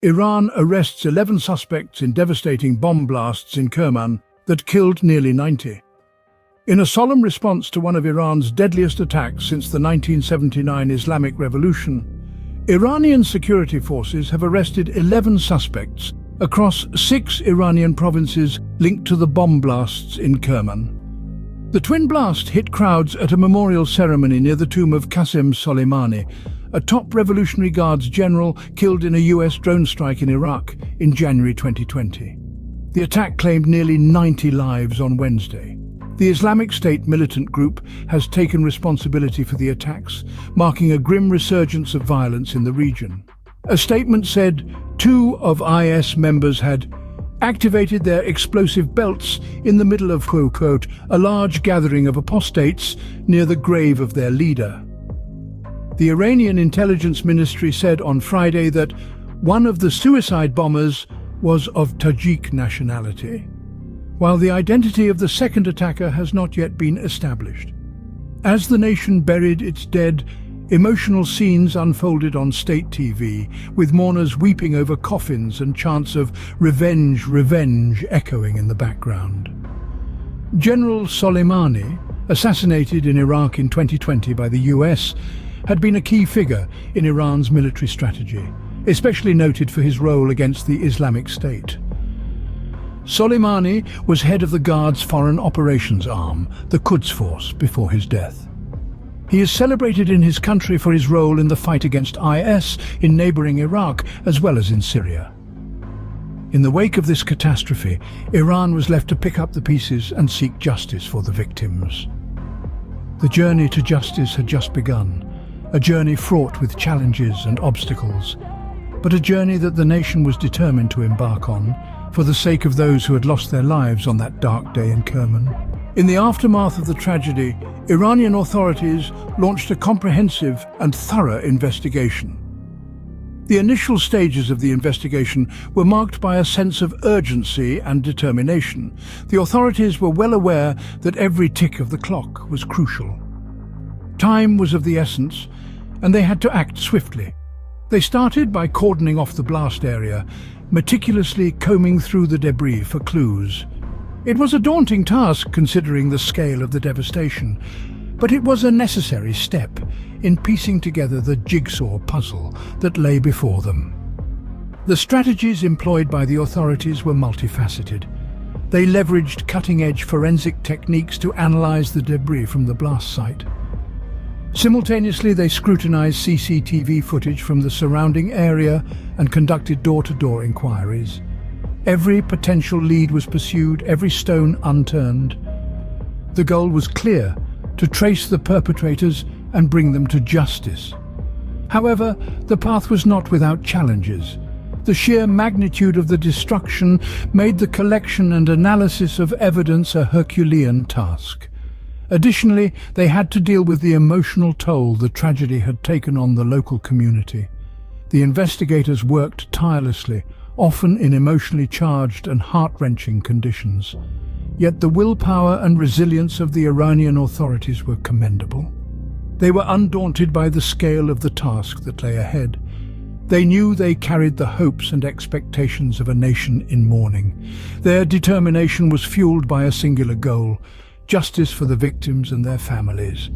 Iran arrests 11 suspects in devastating bomb blasts in Kerman that killed nearly 90. In a solemn response to one of Iran's deadliest attacks since the 1979 Islamic Revolution, Iranian security forces have arrested 11 suspects across 6 Iranian provinces linked to the bomb blasts in Kerman. The twin blast hit crowds at a memorial ceremony near the tomb of Qasem Soleimani, a top Revolutionary Guards general killed in a US drone strike in Iraq in January 2020. The attack claimed nearly 90 lives on Wednesday. The Islamic State militant group has taken responsibility for the attacks, marking a grim resurgence of violence in the region. A statement said 2 of IS members had activated their explosive belts in the middle of, quote, a large gathering of apostates near the grave of their leader. The Iranian intelligence ministry said on Friday that one of the suicide bombers was of Tajik nationality, while the identity of the second attacker has not yet been established. As the nation buried its dead, emotional scenes unfolded on state TV, with mourners weeping over coffins and chants of "Revenge, revenge" echoing in the background. General Soleimani, assassinated in Iraq in 2020 by the US, had been a key figure in Iran's military strategy, especially noted for his role against the Islamic State. Soleimani was head of the Guard's foreign operations arm, the Quds Force, before his death. He is celebrated in his country for his role in the fight against IS in neighboring Iraq as well as in Syria. In the wake of this catastrophe, Iran was left to pick up the pieces and seek justice for the victims. The journey to justice had just begun, a journey fraught with challenges and obstacles, but a journey that the nation was determined to embark on for the sake of those who had lost their lives on that dark day in Kerman. In the aftermath of the tragedy, Iranian authorities launched a comprehensive and thorough investigation. The initial stages of the investigation were marked by a sense of urgency and determination. The authorities were well aware that every tick of the clock was crucial. Time was of the essence, and they had to act swiftly. They started by cordoning off the blast area, meticulously combing through the debris for clues. It was a daunting task considering the scale of the devastation, but it was a necessary step in piecing together the jigsaw puzzle that lay before them. The strategies employed by the authorities were multifaceted. They leveraged cutting-edge forensic techniques to analyze the debris from the blast site. Simultaneously, they scrutinized CCTV footage from the surrounding area and conducted door-to-door inquiries. Every potential lead was pursued, every stone unturned. The goal was clear: to trace the perpetrators and bring them to justice. However, the path was not without challenges. The sheer magnitude of the destruction made the collection and analysis of evidence a Herculean task. Additionally, they had to deal with the emotional toll the tragedy had taken on the local community. The investigators worked tirelessly, often in emotionally charged and heart-wrenching conditions. Yet the willpower and resilience of the Iranian authorities were commendable. They were undaunted by the scale of the task that lay ahead. They knew they carried the hopes and expectations of a nation in mourning. Their determination was fueled by a singular goal: justice for the victims and their families.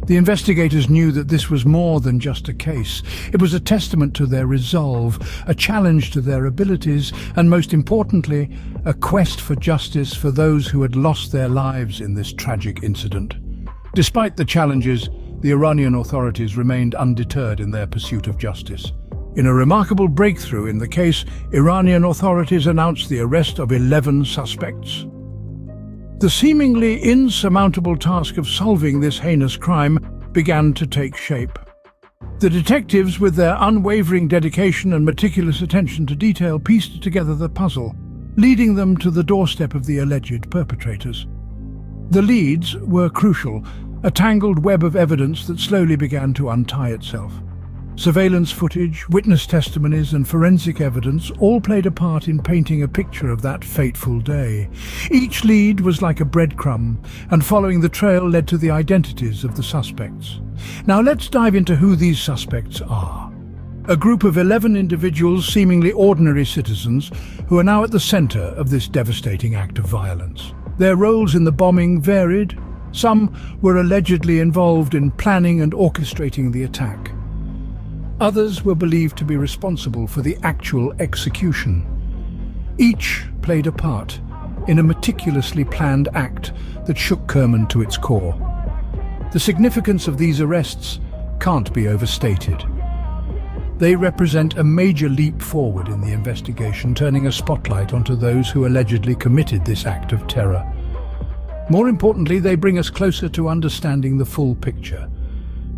The investigators knew that this was more than just a case. It was a testament to their resolve, a challenge to their abilities, and most importantly, a quest for justice for those who had lost their lives in this tragic incident. Despite the challenges, the Iranian authorities remained undeterred in their pursuit of justice. In a remarkable breakthrough in the case, Iranian authorities announced the arrest of 11 suspects. The seemingly insurmountable task of solving this heinous crime began to take shape. The detectives, with their unwavering dedication and meticulous attention to detail, pieced together the puzzle, leading them to the doorstep of the alleged perpetrators. The leads were crucial, a tangled web of evidence that slowly began to untie itself. Surveillance footage, witness testimonies and forensic evidence all played a part in painting a picture of that fateful day. Each lead was like a breadcrumb, and following the trail led to the identities of the suspects. Now let's dive into who these suspects are. A group of 11 individuals, seemingly ordinary citizens, who are now at the center of this devastating act of violence. Their roles in the bombing varied. Some were allegedly involved in planning and orchestrating the attack. Others were believed to be responsible for the actual execution. Each played a part in a meticulously planned act that shook Kerman to its core. The significance of these arrests can't be overstated. They represent a major leap forward in the investigation, turning a spotlight onto those who allegedly committed this act of terror. More importantly, they bring us closer to understanding the full picture,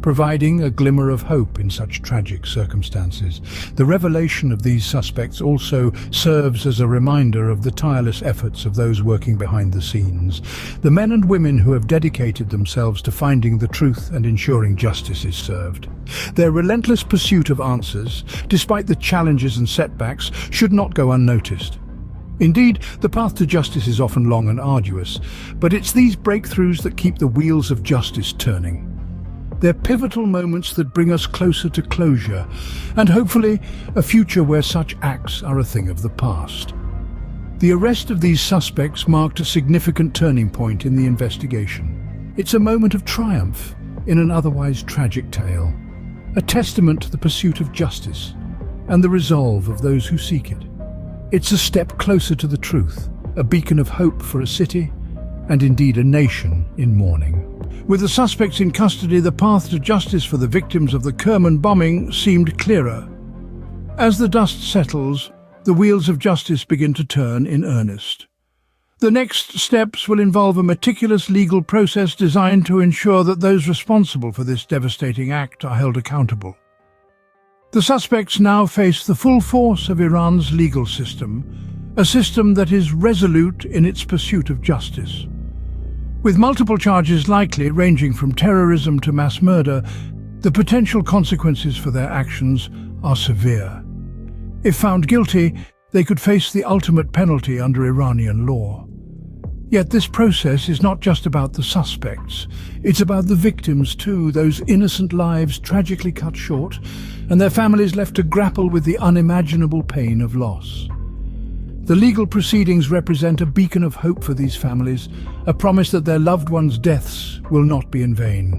providing a glimmer of hope in such tragic circumstances. The revelation of these suspects also serves as a reminder of the tireless efforts of those working behind the scenes, the men and women who have dedicated themselves to finding the truth and ensuring justice is served. Their relentless pursuit of answers, despite the challenges and setbacks, should not go unnoticed. Indeed, the path to justice is often long and arduous, but it's these breakthroughs that keep the wheels of justice turning. They're pivotal moments that bring us closer to closure, and hopefully a future where such acts are a thing of the past. The arrest of these suspects marked a significant turning point in the investigation. It's a moment of triumph in an otherwise tragic tale, a testament to the pursuit of justice and the resolve of those who seek it. It's a step closer to the truth, a beacon of hope for a city, and indeed a nation in mourning. With the suspects in custody, the path to justice for the victims of the Kerman bombing seemed clearer. As the dust settles, the wheels of justice begin to turn in earnest. The next steps will involve a meticulous legal process designed to ensure that those responsible for this devastating act are held accountable. The suspects now face the full force of Iran's legal system, a system that is resolute in its pursuit of justice. With multiple charges likely, ranging from terrorism to mass murder, the potential consequences for their actions are severe. If found guilty, they could face the ultimate penalty under Iranian law. Yet this process is not just about the suspects. It's about the victims too, those innocent lives tragically cut short, and their families left to grapple with the unimaginable pain of loss. The legal proceedings represent a beacon of hope for these families, a promise that their loved ones' deaths will not be in vain.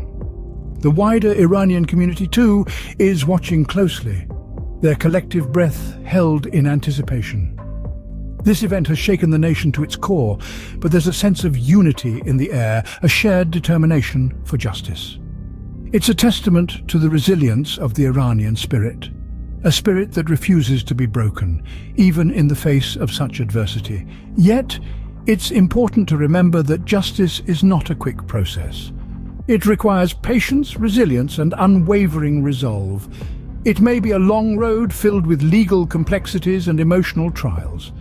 The wider Iranian community, too, is watching closely, their collective breath held in anticipation. This event has shaken the nation to its core, but there's a sense of unity in the air, a shared determination for justice. It's a testament to the resilience of the Iranian spirit. A spirit that refuses to be broken, even in the face of such adversity. Yet, it's important to remember that justice is not a quick process. It requires patience, resilience, and unwavering resolve. It may be a long road filled with legal complexities and emotional trials,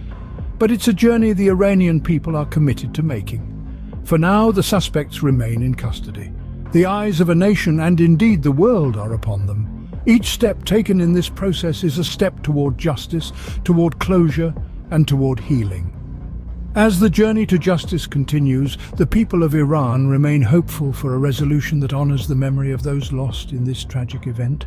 but it's a journey the Iranian people are committed to making. For now, the suspects remain in custody. The eyes of a nation, and indeed the world, are upon them. Each step taken in this process is a step toward justice, toward closure, and toward healing. As the journey to justice continues, the people of Iran remain hopeful for a resolution that honors the memory of those lost in this tragic event.